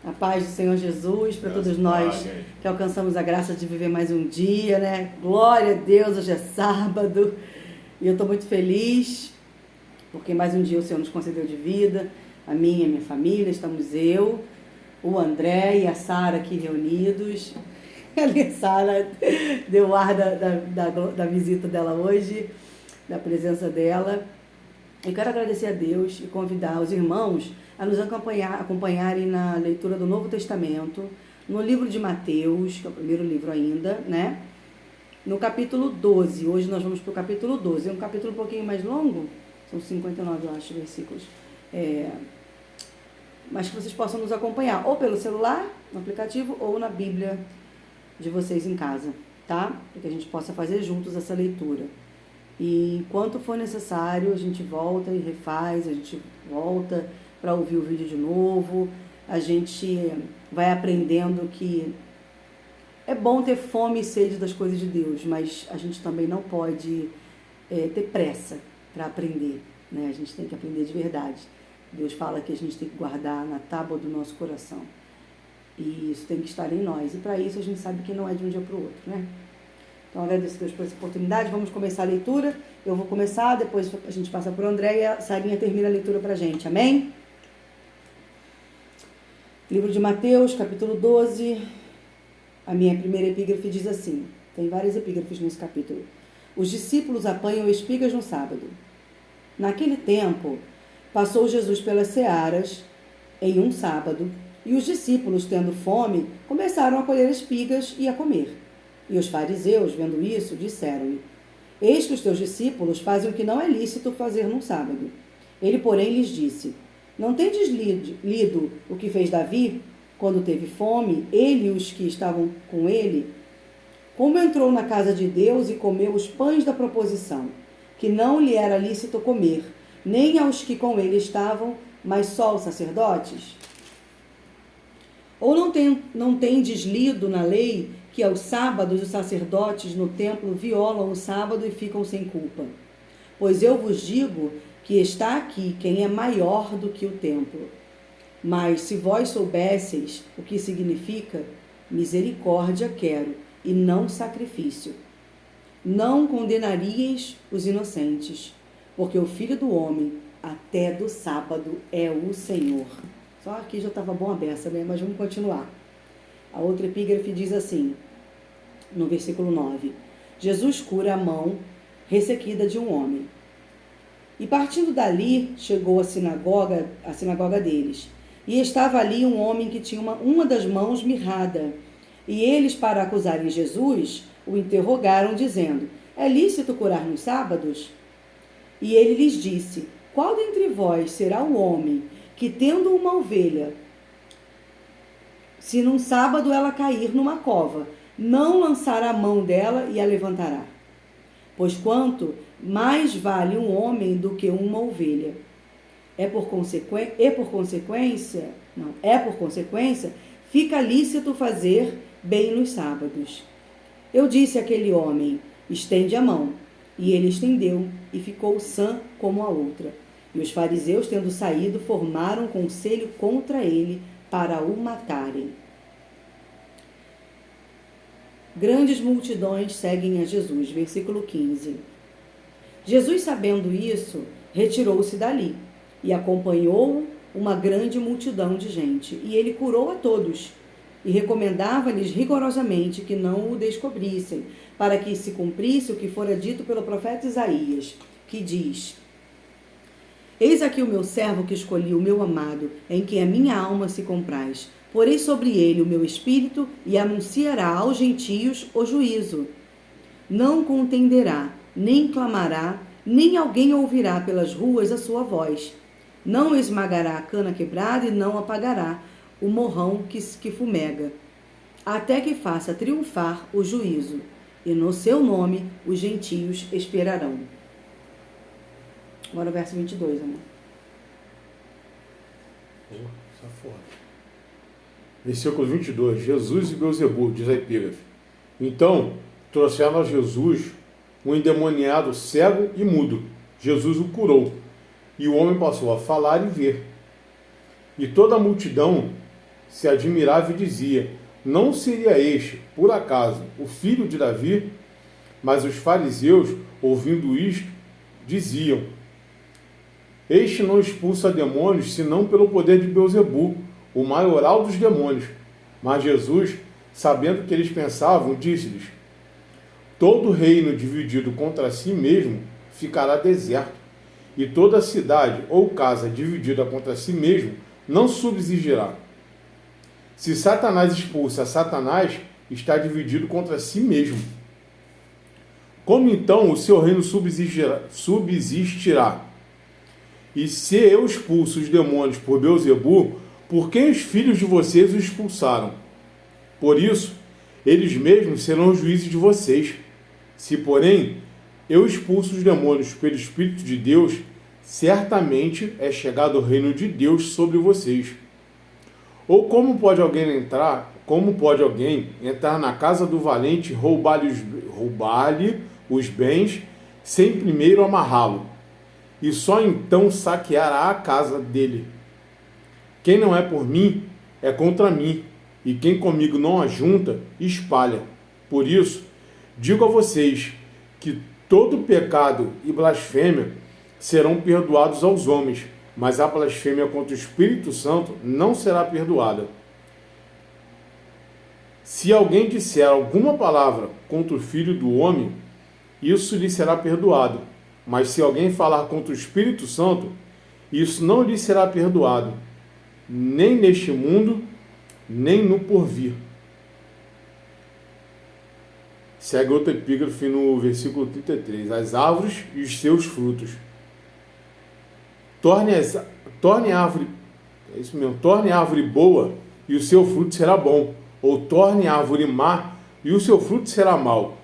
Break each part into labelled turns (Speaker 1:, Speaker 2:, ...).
Speaker 1: A paz do Senhor Jesus para todos nós que alcançamos a graça de viver mais um dia, né? Glória a Deus, hoje é sábado e eu estou muito feliz porque mais um dia o Senhor nos concedeu de vida, a minha e a minha família. Estamos eu, o André e a Sara aqui reunidos. Ali a Sara deu o ar da visita dela hoje, da presença dela. Eu quero agradecer a Deus e convidar os irmãos a nos acompanharem na leitura do Novo Testamento, no livro de Mateus, que é o primeiro livro ainda, né? No capítulo 12. Hoje nós vamos para o capítulo 12. É um capítulo um pouquinho mais longo, são 59, eu acho, versículos. Mas que vocês possam nos acompanhar, ou pelo celular, no aplicativo, ou na Bíblia de vocês em casa, tá? Para que a gente possa fazer juntos essa leitura. E enquanto for necessário, a gente volta e refaz, a gente volta para ouvir o vídeo de novo, a gente vai aprendendo que é bom ter fome e sede das coisas de Deus, mas a gente também não pode ter pressa para aprender, né? A gente tem que aprender de verdade. Deus fala que a gente tem que guardar na tábua do nosso coração, e isso tem que estar em nós, e para isso a gente sabe que não é de um dia para o outro, né? Então, agradeço a Deus por essa oportunidade. Vamos começar a leitura. Eu vou começar, depois a gente passa por André e a Sarinha termina a leitura para a gente. Amém? Livro de Mateus, capítulo 12. A minha primeira epígrafe diz assim. Tem várias epígrafes nesse capítulo. Os discípulos apanham espigas no sábado. Naquele tempo, passou Jesus pelas searas em um sábado, e os discípulos, tendo fome, começaram a colher espigas e a comer. E os fariseus, vendo isso, disseram-lhe: Eis que os teus discípulos fazem o que não é lícito fazer num sábado. Ele, porém, lhes disse: Não tendes lido o que fez Davi, quando teve fome, ele e os que estavam com ele? Como entrou na casa de Deus e comeu os pães da proposição, que não lhe era lícito comer, nem aos que com ele estavam, mas só aos sacerdotes? Ou não tendes lido na lei que aos sábados os sacerdotes no templo violam o sábado e ficam sem culpa? Pois eu vos digo que está aqui quem é maior do que o templo. Mas se vós soubesseis o que significa, misericórdia quero e não sacrifício, não condenaríeis os inocentes, porque o Filho do Homem até do sábado é o Senhor. Só aqui já estava bom a beça, né? Mas vamos continuar. A outra epígrafe diz assim, no versículo 9: Jesus cura a mão ressequida de um homem. E partindo dali, chegou à sinagoga deles. E estava ali um homem que tinha uma das mãos mirrada. E eles, para acusarem Jesus, o interrogaram, dizendo: É lícito curar nos sábados? E ele lhes disse: Qual dentre vós será o homem que, tendo uma ovelha, se num sábado ela cair numa cova, não lançará a mão dela e a levantará? Pois quanto mais vale um homem do que uma ovelha. Por consequência, fica lícito fazer bem nos sábados. Eu disse àquele homem: estende a mão. E ele estendeu, e ficou sã como a outra. E os fariseus, tendo saído, formaram conselho contra ele para o matarem. Grandes multidões seguem a Jesus. Versículo 15. Jesus, sabendo isso, retirou-se dali, e acompanhou uma grande multidão de gente. E ele curou a todos, e recomendava-lhes rigorosamente que não o descobrissem, para que se cumprisse o que fora dito pelo profeta Isaías, que diz: Eis aqui o meu servo que escolhi, o meu amado, em quem a minha alma se compraz. Porei sobre ele o meu espírito e anunciará aos gentios o juízo. Não contenderá, nem clamará, nem alguém ouvirá pelas ruas a sua voz. Não esmagará a cana quebrada e não apagará o morrão que fumega, até que faça triunfar o juízo. E no seu nome os gentios esperarão. Agora o verso 22, amor.
Speaker 2: Essa foda. Versículo 22. Jesus e Beelzebul, diz a epígrafe. Então trouxeram a Jesus um endemoniado cego e mudo. Jesus o curou, e o homem passou a falar e ver. E toda a multidão se admirava e dizia: não seria este, por acaso, o filho de Davi? Mas os fariseus, ouvindo isto, diziam: este não expulsa demônios, senão pelo poder de Beelzebu, o maioral dos demônios. Mas Jesus, sabendo que eles pensavam, disse-lhes: todo reino dividido contra si mesmo ficará deserto, e toda cidade ou casa dividida contra si mesmo não subsistirá. Se Satanás expulsa Satanás, está dividido contra si mesmo. Como então o seu reino subsistirá? E se eu expulso os demônios por Beelzebu, por quem os filhos de vocês os expulsaram? Por isso, eles mesmos serão os juízes de vocês. Se, porém, eu expulso os demônios pelo Espírito de Deus, certamente é chegado o reino de Deus sobre vocês. Ou como pode alguém entrar na casa do valente e roubar-lhe os bens, sem primeiro amarrá-lo, e só então saqueará a casa dele? Quem não é por mim, é contra mim, e quem comigo não ajunta, espalha. Por isso, digo a vocês que todo pecado e blasfêmia serão perdoados aos homens, mas a blasfêmia contra o Espírito Santo não será perdoada. Se alguém disser alguma palavra contra o Filho do Homem, isso lhe será perdoado. Mas se alguém falar contra o Espírito Santo, isso não lhe será perdoado, nem neste mundo, nem no porvir. Segue outra epígrafe no versículo 33. As árvores e os seus frutos. Torne a árvore boa e o seu fruto será bom, ou torne a árvore má e o seu fruto será mau.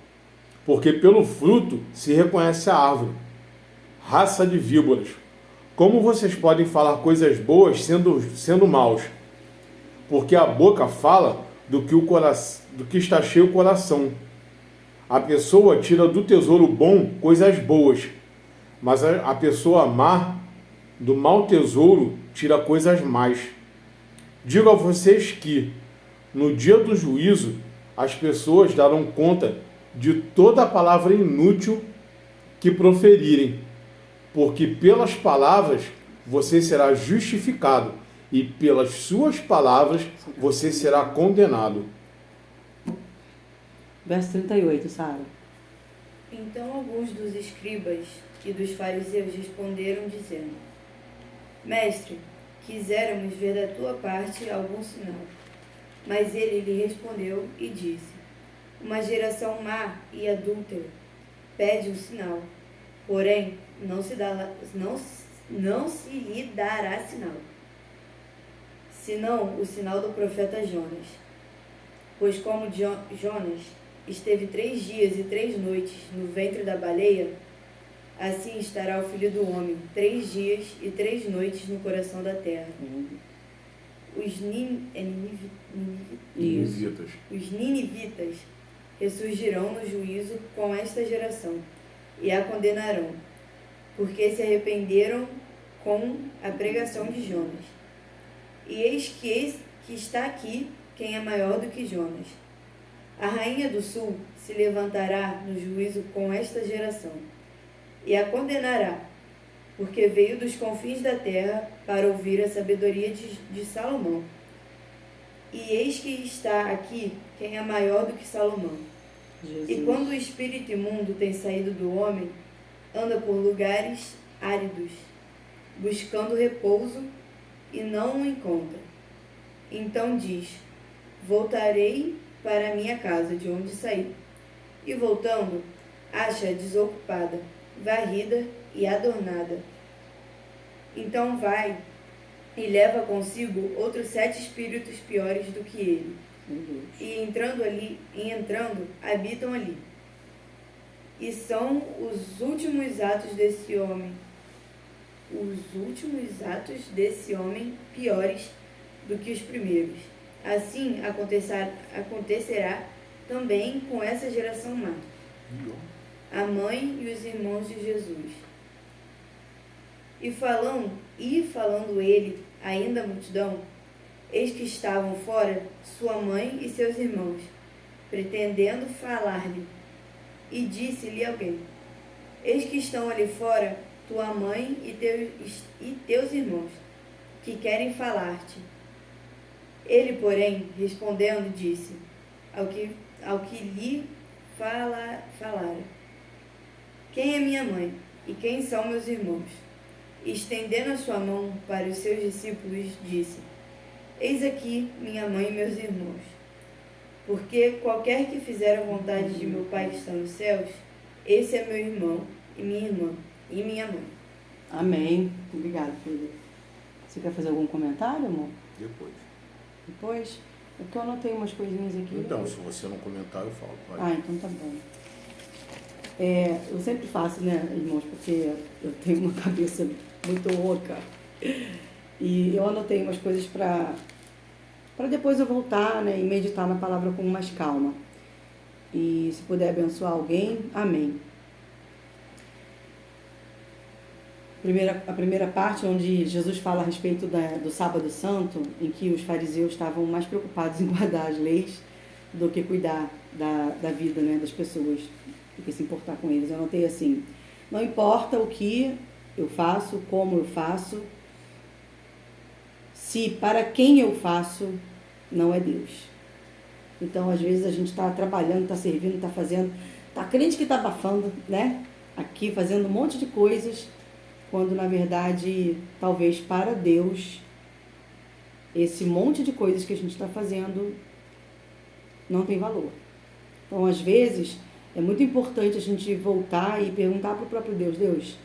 Speaker 2: Porque pelo fruto se reconhece a árvore. Raça de víboras, como vocês podem falar coisas boas sendo maus? Porque a boca fala do que está cheio o coração. A pessoa tira do tesouro bom coisas boas, mas a pessoa má do mau tesouro tira coisas más. Digo a vocês que, no dia do juízo, as pessoas darão conta de toda a palavra inútil que proferirem, porque pelas palavras você será justificado, e pelas suas palavras você será condenado.
Speaker 1: Verso 38, Sara.
Speaker 3: Então alguns dos escribas e dos fariseus responderam, dizendo: Mestre, quiséramos ver da tua parte algum sinal. Mas ele lhe respondeu e disse: uma geração má e adúltera pede um sinal, porém não se lhe dará sinal, senão o sinal do profeta Jonas. Pois como Jonas esteve 3 dias e 3 noites no ventre da baleia, assim estará o Filho do Homem 3 dias e 3 noites no coração da terra. Os ninivitas ressurgirão no juízo com esta geração e a condenarão, porque se arrependeram com a pregação de Jonas. E eis que está aqui quem é maior do que Jonas. A rainha do sul se levantará no juízo com esta geração e a condenará, porque veio dos confins da terra para ouvir a sabedoria de Salomão. E eis que está aqui quem é maior do que Salomão. Jesus. E quando o espírito imundo tem saído do homem, anda por lugares áridos, buscando repouso, e não o encontra. Então diz: voltarei para a minha casa, de onde saí. E voltando, acha-a desocupada, varrida e adornada. Então vai e leva consigo outros 7 espíritos piores do que ele. E entrando, habitam ali. E são os últimos atos desse homem piores do que os primeiros. Assim acontecerá também com essa geração má. A mãe e os irmãos de Jesus. E falando ele ainda à multidão, Eis que estavam fora sua mãe e seus irmãos, pretendendo falar-lhe. E disse-lhe alguém: Eis que estão ali fora tua mãe e teus irmãos, que querem falar-te. Ele, porém, respondendo, disse ao que lhe falara: Quem é minha mãe e quem são meus irmãos? E, estendendo a sua mão para os seus discípulos, disse: Eis aqui minha mãe e meus irmãos. Porque qualquer que fizer a vontade de meu Pai que está nos céus, esse é meu irmão e minha irmã e minha mãe.
Speaker 1: Amém. Obrigada, filho. Você quer fazer algum comentário, amor? Depois? É que eu anotei umas coisinhas aqui.
Speaker 2: Então, se você não comentar, eu falo. Pode.
Speaker 1: Ah, então tá bom. Eu sempre faço, né, irmãos, porque eu tenho uma cabeça muito louca. E eu anotei umas coisas para depois eu voltar, né, e meditar na palavra com mais calma. E se puder abençoar alguém, amém. A primeira parte, onde Jesus fala a respeito do Sábado Santo, em que os fariseus estavam mais preocupados em guardar as leis do que cuidar da vida, né, das pessoas, do que se importar com eles. Eu anotei assim: não importa o que eu faço, como eu faço, se para quem eu faço não é Deus. Então, às vezes, a gente está trabalhando, está servindo, está fazendo, está crente que está abafando, né? Aqui, fazendo um monte de coisas, quando, na verdade, talvez para Deus, esse monte de coisas que a gente está fazendo não tem valor. Então, às vezes, é muito importante a gente voltar e perguntar para o próprio Deus: Deus,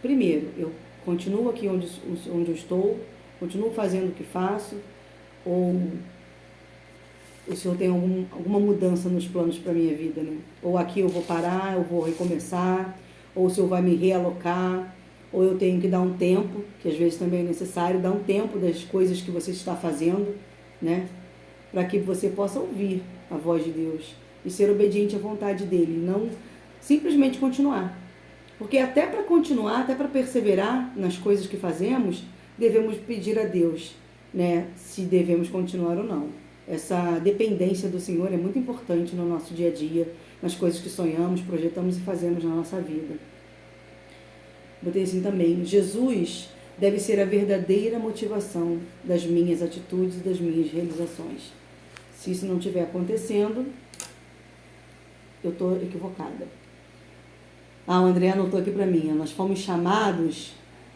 Speaker 1: primeiro, eu continuo aqui onde eu estou, continuo fazendo o que faço, ou o Senhor tem alguma mudança nos planos para a minha vida, né? Ou aqui eu vou parar, eu vou recomeçar, ou o Senhor vai me realocar, ou eu tenho que dar um tempo, que às vezes também é necessário, dar um tempo das coisas que você está fazendo, né? Para que você possa ouvir a voz de Deus e ser obediente à vontade dele, não simplesmente continuar. Porque até para continuar, até para perseverar nas coisas que fazemos, devemos pedir a Deus, né, se devemos continuar ou não. Essa dependência do Senhor é muito importante no nosso dia a dia, nas coisas que sonhamos, projetamos e fazemos na nossa vida. Botei assim também: Jesus deve ser a verdadeira motivação das minhas atitudes e das minhas realizações. Se isso não estiver acontecendo, eu estou equivocada. O André anotou aqui para mim: nós fomos chamados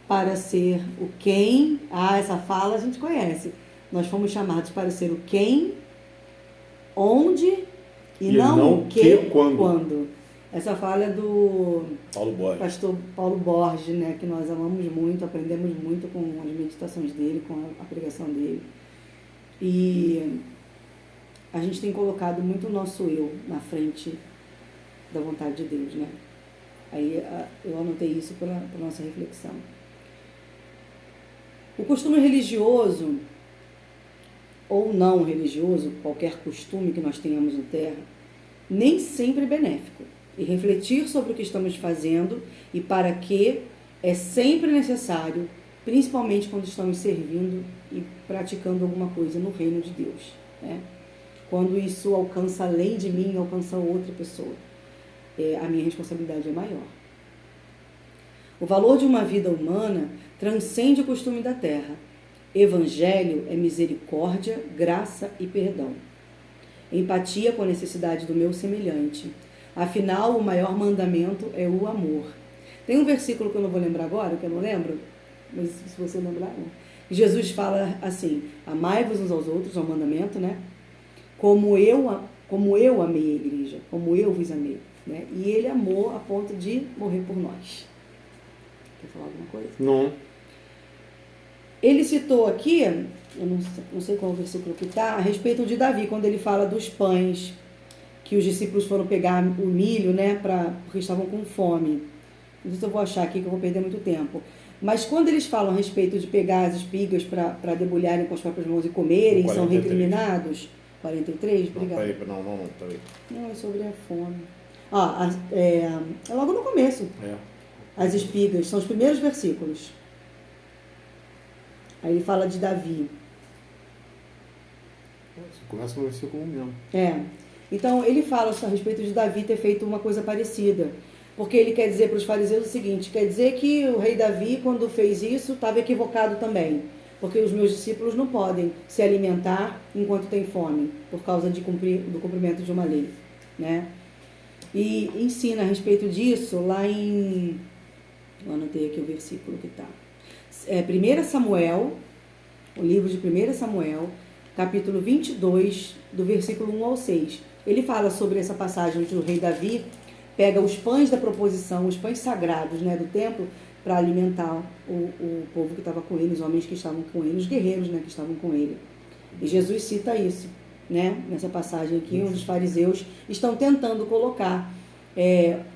Speaker 1: para ser o quem. Essa fala a gente conhece. Nós fomos chamados para ser o quem, onde e não o que, quando. Essa fala é do pastor Paulo Borges, né, que nós amamos muito, aprendemos muito com as meditações dele, com a pregação dele. E a gente tem colocado muito o nosso eu na frente da vontade de Deus, né? Aí eu anotei isso para a nossa reflexão. O costume religioso ou não religioso, qualquer costume que nós tenhamos na Terra, nem sempre é benéfico. E refletir sobre o que estamos fazendo e para que é sempre necessário, principalmente quando estamos servindo e praticando alguma coisa no reino de Deus, né? Quando isso alcança além de mim, alcança outra pessoa, a minha responsabilidade é maior. O valor de uma vida humana transcende o costume da terra. Evangelho é misericórdia, graça e perdão. Empatia com a necessidade do meu semelhante. Afinal, o maior mandamento é o amor. Tem um versículo que eu não vou lembrar agora, que eu não lembro, mas se você lembrar, não. Jesus fala assim: amai-vos uns aos outros, é um mandamento, né? Como eu amei a igreja, como eu vos amei, né? E ele amou a ponto de morrer por nós. Quer falar alguma coisa?
Speaker 2: Não.
Speaker 1: Ele citou aqui, eu não sei qual é o versículo que está, a respeito de Davi, quando ele fala dos pães, que os discípulos foram pegar o milho, né, porque estavam com fome. Não sei se eu vou achar aqui, que eu vou perder muito tempo. Mas quando eles falam a respeito de pegar as espigas para debulharem com as próprias mãos e comerem, são recriminados. 43, obrigado.
Speaker 2: Não, peraí.
Speaker 1: Não, é sobre a fome. É logo no começo. As espigas, são os primeiros versículos. Aí ele fala de Davi.
Speaker 2: Você começa no versículo 1 mesmo.
Speaker 1: Então, ele fala a respeito de Davi ter feito uma coisa parecida. Porque ele quer dizer para os fariseus o seguinte, quer dizer que o rei Davi, quando fez isso, estava equivocado também. Porque os meus discípulos não podem se alimentar enquanto têm fome, por causa do cumprimento de uma lei, né? E ensina a respeito disso lá em... Eu anotei aqui o versículo que está. 1 Samuel, o livro de 1 Samuel, capítulo 22, do versículo 1 ao 6. Ele fala sobre essa passagem onde o rei Davi pega os pães da proposição, os pães sagrados, né, do templo, para alimentar o povo que estava com ele, os homens que estavam com ele, os guerreiros, né, que estavam com ele. E Jesus cita isso, né, nessa passagem aqui, onde os fariseus estão tentando colocar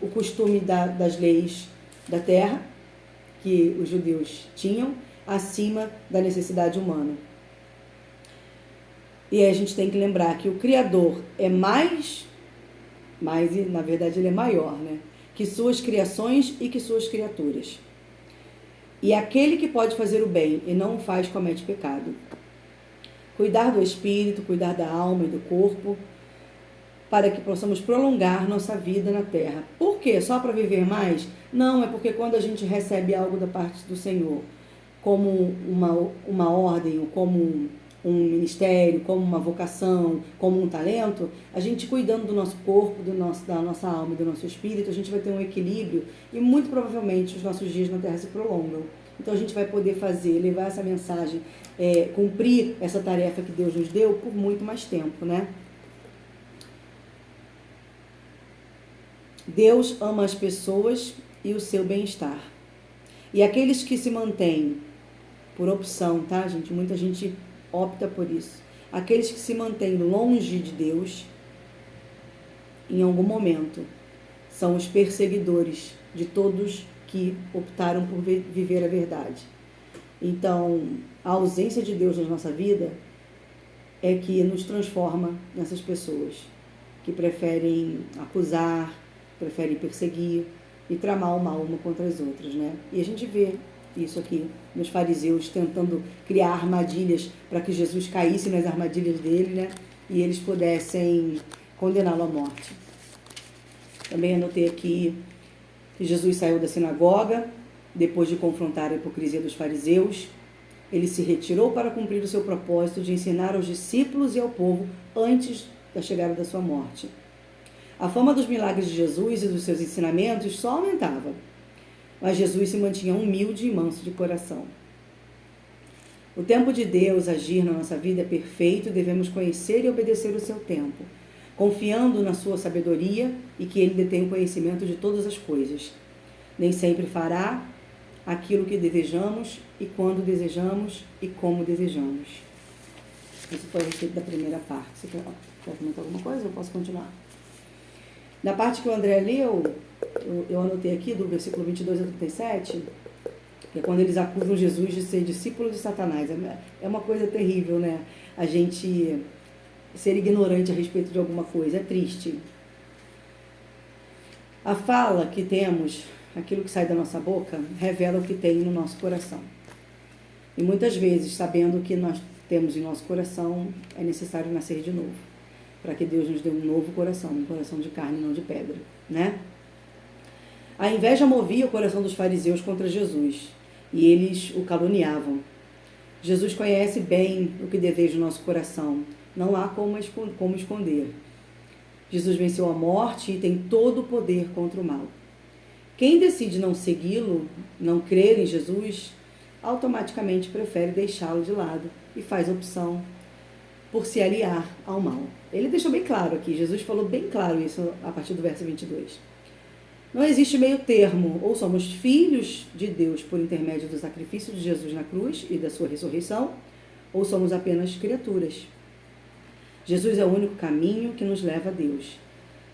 Speaker 1: o costume das leis da terra, que os judeus tinham, acima da necessidade humana. E aí a gente tem que lembrar que o Criador é mais, na verdade ele é maior, né, que suas criações e que suas criaturas. E aquele que pode fazer o bem e não o faz, comete pecado. Cuidar do espírito, cuidar da alma e do corpo, para que possamos prolongar nossa vida na terra. Por quê? Só para viver mais? Não, é porque quando a gente recebe algo da parte do Senhor, como uma ordem, ou como um ministério, como uma vocação, como um talento, a gente cuidando do nosso corpo, da nossa alma e do nosso espírito, a gente vai ter um equilíbrio e muito provavelmente os nossos dias na Terra se prolongam. Então a gente vai poder levar essa mensagem, cumprir essa tarefa que Deus nos deu por muito mais tempo, né? Deus ama as pessoas e o seu bem-estar. E aqueles que se mantêm por opção, tá, gente? Muita gente opta por isso. Aqueles que se mantêm longe de Deus, em algum momento, são os perseguidores de todos que optaram por viver a verdade. Então, a ausência de Deus na nossa vida é que nos transforma nessas pessoas que preferem acusar, preferem perseguir e tramar o mal uma contra as outras, né? E a gente vê isso aqui nos fariseus tentando criar armadilhas para que Jesus caísse nas armadilhas dele, né? E eles pudessem condená-lo à morte. Também anotei aqui que Jesus saiu da sinagoga depois de confrontar a hipocrisia dos fariseus. Ele se retirou para cumprir o seu propósito de ensinar aos discípulos e ao povo antes da chegada da sua morte. A fama dos milagres de Jesus e dos seus ensinamentos só aumentava, mas Jesus se mantinha humilde e manso de coração. O tempo de Deus agir na nossa vida é perfeito e devemos conhecer e obedecer o seu tempo, confiando na sua sabedoria e que ele detém o conhecimento de todas as coisas. Nem sempre fará aquilo que desejamos e quando desejamos e como desejamos. Isso foi a respeito da primeira parte. Você quer comentar alguma coisa? Eu posso continuar? Na parte que o André leu, eu anotei aqui do versículo 22 a 37, que é quando eles acusam Jesus de ser discípulo de Satanás. É uma coisa terrível, né? A gente ser ignorante a respeito de alguma coisa. É triste. A fala que temos, aquilo que sai da nossa boca, revela o que tem no nosso coração. E muitas vezes, sabendo o que nós temos em nosso coração, é necessário nascer de novo, para que Deus nos dê um novo coração, um coração de carne e não de pedra, né? A inveja movia o coração dos fariseus contra Jesus, e eles o caluniavam. Jesus conhece bem o que deseja o nosso coração, não há como esconder. Jesus venceu a morte e tem todo o poder contra o mal. Quem decide não segui-lo, não crer em Jesus, automaticamente prefere deixá-lo de lado e faz opção por se aliar ao mal. Ele deixou bem claro aqui, Jesus falou bem claro isso a partir do verso 22. Não existe meio termo, ou somos filhos de Deus por intermédio do sacrifício de Jesus na cruz e da sua ressurreição, ou somos apenas criaturas. Jesus é o único caminho que nos leva a Deus.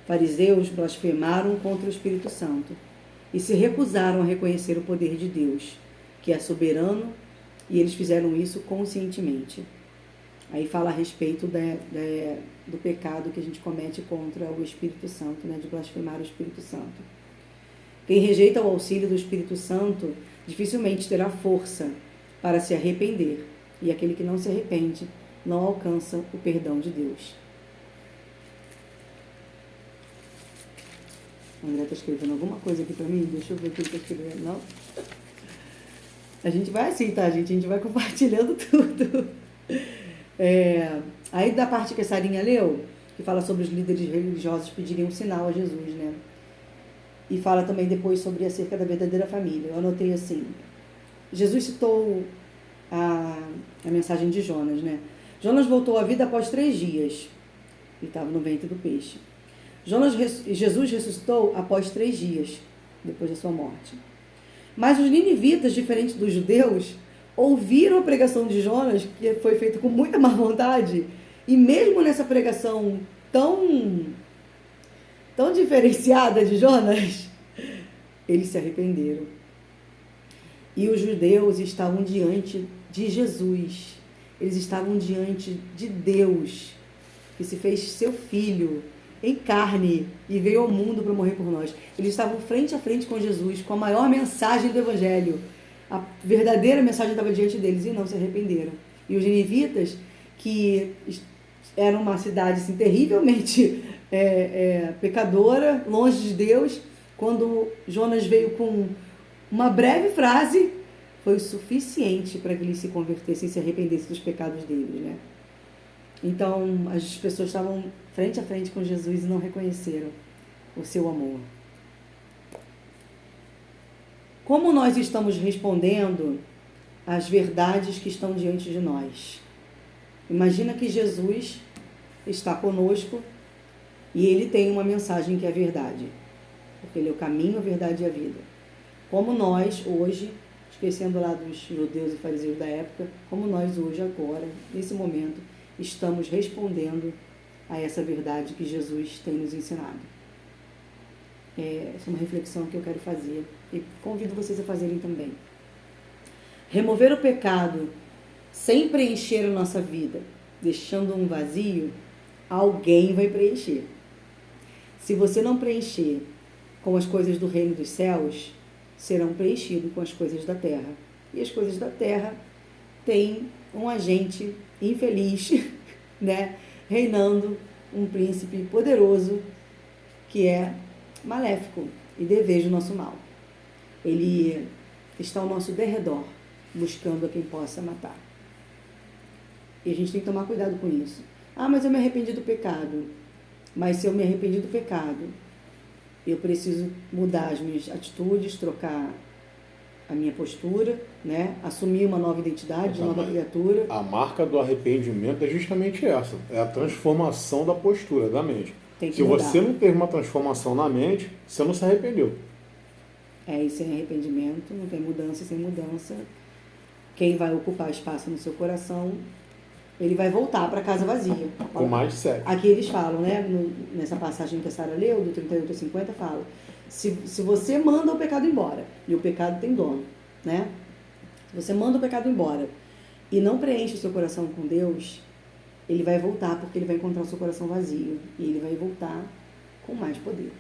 Speaker 1: Fariseus blasfemaram contra o Espírito Santo e se recusaram a reconhecer o poder de Deus, que é soberano, e eles fizeram isso conscientemente. Aí fala a respeito do pecado que a gente comete contra o Espírito Santo, né, de blasfemar o Espírito Santo. Quem rejeita o auxílio do Espírito Santo dificilmente terá força para se arrepender. E aquele que não se arrepende não alcança o perdão de Deus. O André está escrevendo alguma coisa aqui para mim? Deixa eu ver o que ele está escrevendo. Não? A gente vai assim, tá, gente? A gente vai compartilhando tudo. Aí da parte que a Sarinha leu, que fala sobre os líderes religiosos pedirem um sinal a Jesus, né? E fala também depois sobre acerca da verdadeira família. Eu anotei assim. Jesus citou a mensagem de Jonas, né? Jonas voltou à vida após 3 dias. Ele estava no ventre do peixe. Jesus ressuscitou após 3 dias, depois da sua morte. Mas os ninivitas, diferentes dos judeus, ouviram a pregação de Jonas, que foi feita com muita má vontade, e mesmo nessa pregação tão diferenciada de Jonas, eles se arrependeram. E os judeus estavam diante de Jesus, eles estavam diante de Deus, que se fez seu filho em carne e veio ao mundo para morrer por nós. Eles estavam frente a frente com Jesus, com a maior mensagem do Evangelho. A verdadeira mensagem estava diante deles e não se arrependeram. E os ninivitas, que eram uma cidade assim, terrivelmente pecadora, longe de Deus, quando Jonas veio com uma breve frase, foi o suficiente para que eles se convertessem e se arrependessem dos pecados deles, né? Então, as pessoas estavam frente a frente com Jesus e não reconheceram o seu amor. Como nós estamos respondendo às verdades que estão diante de nós? Imagina que Jesus está conosco e ele tem uma mensagem que é a verdade, porque ele é o caminho, a verdade e a vida. Como nós hoje, esquecendo lá dos judeus e fariseus da época, como nós hoje, agora, nesse momento, estamos respondendo a essa verdade que Jesus tem nos ensinado. Essa é uma reflexão que eu quero fazer e convido vocês a fazerem também. Remover o pecado sem preencher a nossa vida, deixando um vazio, alguém vai preencher. Se você não preencher com as coisas do reino dos céus, serão preenchidos com as coisas da terra. E as coisas da terra têm um agente infeliz, né, reinando, um príncipe poderoso que é maléfico e deseja o nosso mal. Ele está ao nosso derredor, buscando a quem possa matar. E a gente tem que tomar cuidado com isso. Ah, mas eu me arrependi do pecado. Mas se eu me arrependi do pecado, eu preciso mudar as minhas atitudes, trocar a minha postura, né? Assumir uma nova identidade, uma nova criatura.
Speaker 2: A marca do arrependimento é justamente essa, é a transformação da postura, da mente. Se
Speaker 1: mudar.
Speaker 2: você não teve uma transformação na mente, você não se arrependeu.
Speaker 1: E sem arrependimento, não tem mudança, sem mudança. Quem vai ocupar espaço no seu coração, ele vai voltar para casa vazia.
Speaker 2: Com mais sede.
Speaker 1: Aqui eles falam, né? Nessa passagem que a Sara leu, do 38 a 50, fala: se você manda o pecado embora, e o pecado tem dono, né? Se você manda o pecado embora e não preenche o seu coração com Deus, ele vai voltar, porque ele vai encontrar o seu coração vazio. E ele vai voltar com mais poder.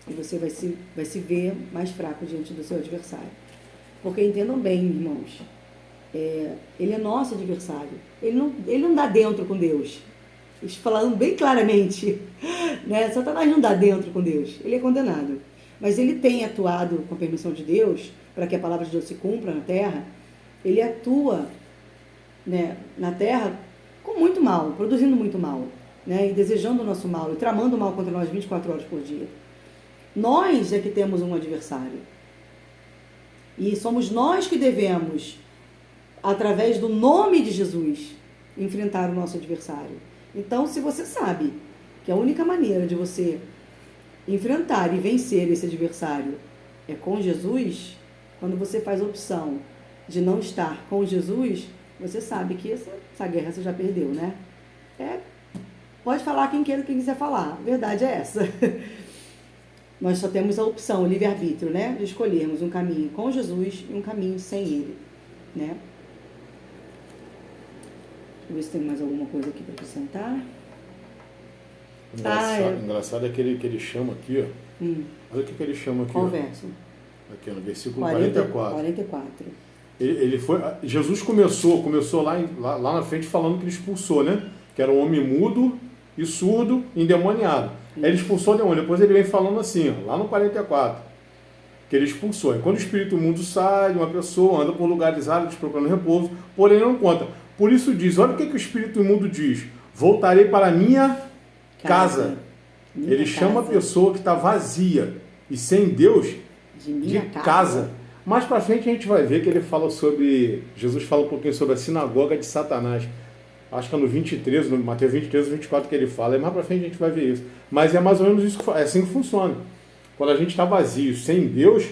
Speaker 1: E você vai se ver mais fraco diante do seu adversário. Porque entendam bem, irmãos, ele é nosso adversário. Ele não dá dentro com Deus. Falando bem claramente, né? Satanás não dá dentro com Deus. Ele é condenado. Mas ele tem atuado com a permissão de Deus, para que a palavra de Deus se cumpra na terra. Ele atua, né, na terra com muito mal, produzindo muito mal, né? E desejando o nosso mal, e tramando o mal contra nós 24 horas por dia. Nós é que temos um adversário. E somos nós que devemos, através do nome de Jesus, enfrentar o nosso adversário. Então, se você sabe que a única maneira de você enfrentar e vencer esse adversário é com Jesus, quando você faz a opção de não estar com Jesus, você sabe que essa guerra você já perdeu, né? Pode falar quem quiser falar, a verdade é essa. Nós só temos a opção, o livre-arbítrio, né? De escolhermos um caminho com Jesus e um caminho sem Ele, né? Deixa eu ver se tem mais alguma coisa aqui para acrescentar.
Speaker 2: Engraçado é que ele chama aqui, ó. Olha o que ele chama aqui.
Speaker 1: Qual
Speaker 2: ó.
Speaker 1: verso?
Speaker 2: Aqui no versículo 44.
Speaker 1: 44.
Speaker 2: Ele foi, Jesus começou lá na frente falando que ele expulsou, né? Que era um homem mudo e surdo, endemoniado. Aí ele expulsou o demônio. Depois ele vem falando assim, ó, lá no 44, que ele expulsou. E quando o espírito imundo sai de uma pessoa, anda por lugares áridos procurando repouso, porém não conta. Por isso diz, olha o que o espírito imundo diz: voltarei para a minha casa. Ele chama a pessoa que está vazia e sem Deus de casa. Mais para frente a gente vai ver que ele fala sobre, Jesus fala um pouquinho sobre a sinagoga de Satanás. Acho que é no 23, no Mateus 23 ou 24 que ele fala. E mais para frente a gente vai ver isso. Mas é mais ou menos isso, é assim que funciona. Quando a gente está vazio, sem Deus,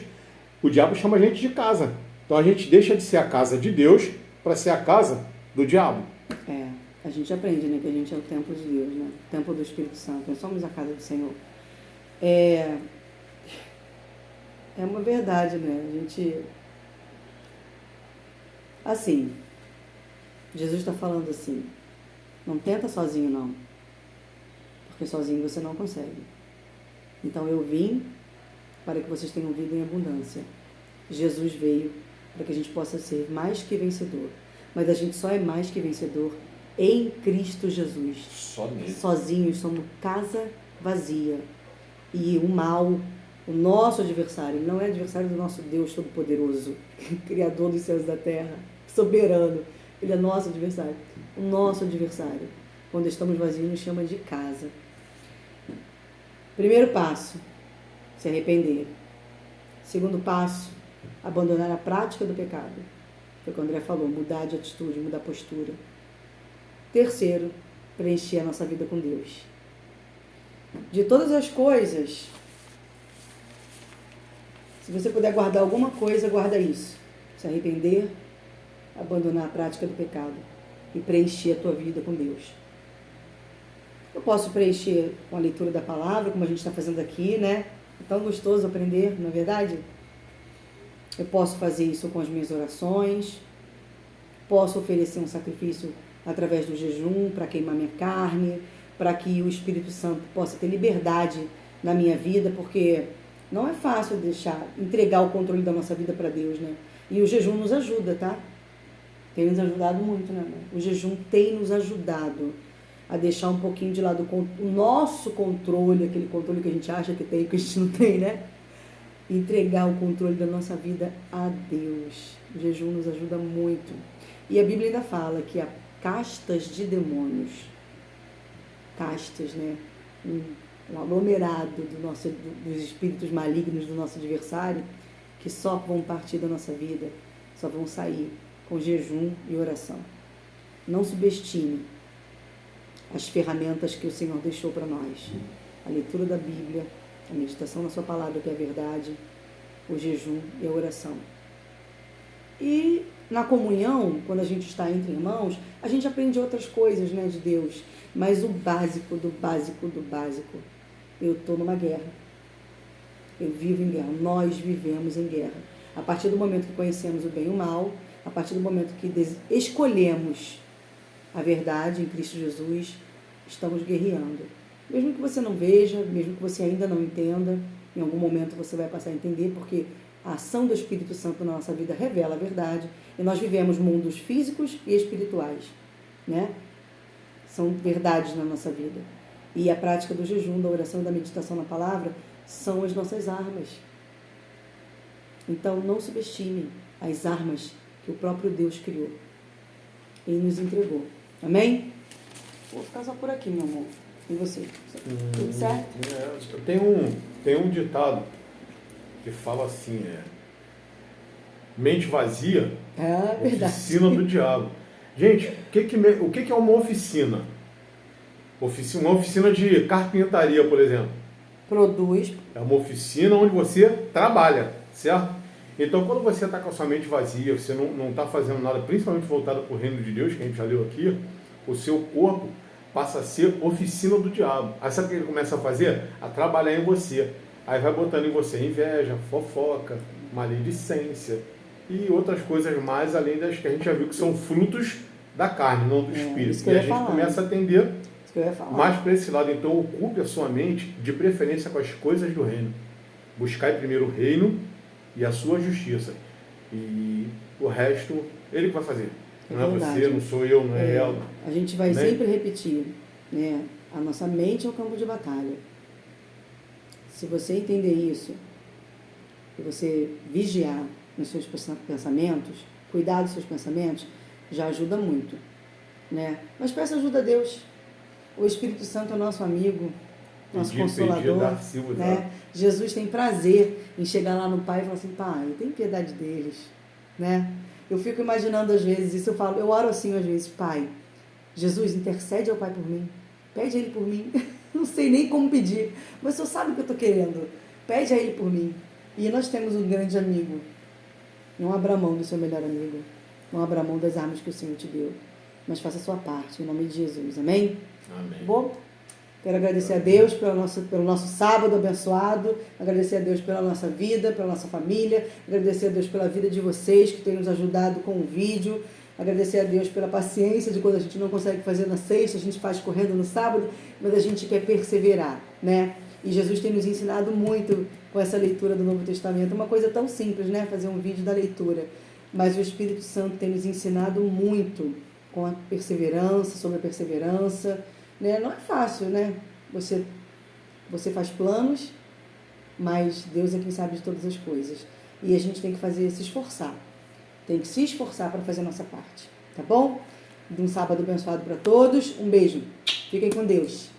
Speaker 2: o diabo chama a gente de casa. Então a gente deixa de ser a casa de Deus para ser a casa do diabo.
Speaker 1: A gente aprende, né, que a gente é o templo de Deus, né? O templo do Espírito Santo. Nós somos a casa do Senhor. É uma verdade, né? A gente... Assim, Jesus está falando assim, não tenta sozinho não, porque sozinho você não consegue. Então eu vim para que vocês tenham vida em abundância. Jesus veio para que a gente possa ser mais que vencedor. Mas a gente só é mais que vencedor em Cristo Jesus.
Speaker 2: Só nele.
Speaker 1: Sozinhos somos casa vazia. E o mal, o nosso adversário, não é adversário do nosso Deus Todo-Poderoso, Criador dos céus e da terra, soberano. Ele é nosso adversário. O nosso adversário, quando estamos vazios, nos chama de casa. Primeiro passo, se arrepender. Segundo passo, abandonar a prática do pecado. Foi o que o André falou, mudar de atitude, mudar a postura. Terceiro, preencher a nossa vida com Deus. De todas as coisas, se você puder guardar alguma coisa, guarda isso. Se arrepender, abandonar a prática do pecado e preencher a tua vida com Deus. Eu posso preencher com a leitura da palavra, como a gente está fazendo aqui, né? É tão gostoso aprender, não é verdade? Eu posso fazer isso com as minhas orações, posso oferecer um sacrifício através do jejum para queimar minha carne, para que o Espírito Santo possa ter liberdade na minha vida, porque não é fácil entregar o controle da nossa vida para Deus, né? E o jejum nos ajuda, tá? Tem nos ajudado muito, né, amor? O jejum tem nos ajudado a deixar um pouquinho de lado o nosso controle, aquele controle que a gente acha que tem, que a gente não tem, né? Entregar o controle da nossa vida a Deus. O jejum nos ajuda muito. E a Bíblia ainda fala que há castas de demônios. Castas, né? Um aglomerado dos espíritos malignos do nosso adversário, que só vão partir da nossa vida, só vão sair com jejum e oração. Não subestime as ferramentas que o Senhor deixou para nós. A leitura da Bíblia, a meditação na sua palavra, que é a verdade, o jejum e a oração. E na comunhão, quando a gente está entre irmãos, a gente aprende outras coisas, né, de Deus. Mas o básico do básico do básico, eu estou numa guerra. Eu vivo em guerra. Nós vivemos em guerra. A partir do momento que conhecemos o bem e o mal, a partir do momento que escolhemos a verdade em Cristo Jesus, estamos guerreando. Mesmo que você não veja, mesmo que você ainda não entenda, em algum momento você vai passar a entender, porque a ação do Espírito Santo na nossa vida revela a verdade, e nós vivemos mundos físicos e espirituais, né? São verdades na nossa vida. E a prática do jejum, da oração e da meditação na palavra são as nossas armas. Então, não subestime as armas que o próprio Deus criou e nos entregou. Amém? Vou ficar só por aqui, meu amor. E você? Tudo certo?
Speaker 2: Tem um ditado que fala assim, mente vazia, oficina do diabo. Gente, o que é uma oficina? Uma oficina de carpintaria, por exemplo.
Speaker 1: Produz.
Speaker 2: É uma oficina onde você trabalha, certo? Então, quando você está com a sua mente vazia, você não está fazendo nada, principalmente voltado para o reino de Deus, que a gente já leu aqui, o seu corpo passa a ser oficina do diabo. Aí sabe o que ele começa a fazer? A trabalhar em você. Aí vai botando em você inveja, fofoca, maledicência e outras coisas mais, além das que a gente já viu que são frutos da carne, não do espírito. E a gente começa a atender mais para esse lado. Então, ocupe a sua mente, de preferência com as coisas do reino. Buscai primeiro o reino e a sua justiça. E o resto ele que vai fazer.
Speaker 1: É
Speaker 2: Não
Speaker 1: verdade.
Speaker 2: é você, não sou eu, não é ela.
Speaker 1: A gente vai
Speaker 2: Né?
Speaker 1: sempre repetir, né? A nossa mente é o campo de batalha. Se você entender isso, e você vigiar nos seus pensamentos, cuidar dos seus pensamentos, já ajuda muito, né? Mas peça ajuda a Deus. O Espírito Santo é o nosso amigo, nosso consolador, né? Jesus tem prazer em chegar lá no Pai e falar assim, Pai, tem piedade deles, né? Eu fico imaginando às vezes isso, eu oro assim às vezes, Pai, Jesus, intercede ao Pai por mim, pede a Ele por mim, não sei nem como pedir, mas o Senhor sabe o que eu estou querendo, pede a Ele por mim. E nós temos um grande amigo, não abra mão do seu melhor amigo, não abra mão das armas que o Senhor te deu, mas faça a sua parte, em nome de Jesus, amém?
Speaker 2: Amém.
Speaker 1: Bom, quero agradecer a Deus pelo nosso sábado abençoado, agradecer a Deus pela nossa vida, pela nossa família, agradecer a Deus pela vida de vocês que têm nos ajudado com o vídeo, agradecer a Deus pela paciência de quando a gente não consegue fazer na sexta, a gente faz correndo no sábado, mas a gente quer perseverar, né? E Jesus tem nos ensinado muito com essa leitura do Novo Testamento, uma coisa tão simples, né? Fazer um vídeo da leitura, mas o Espírito Santo tem nos ensinado muito com a perseverança, sobre a perseverança, né? Não é fácil, né? Você faz planos, mas Deus é quem sabe de todas as coisas. E a gente tem que se esforçar. Tem que se esforçar para fazer a nossa parte. Tá bom? Um sábado abençoado para todos. Um beijo. Fiquem com Deus.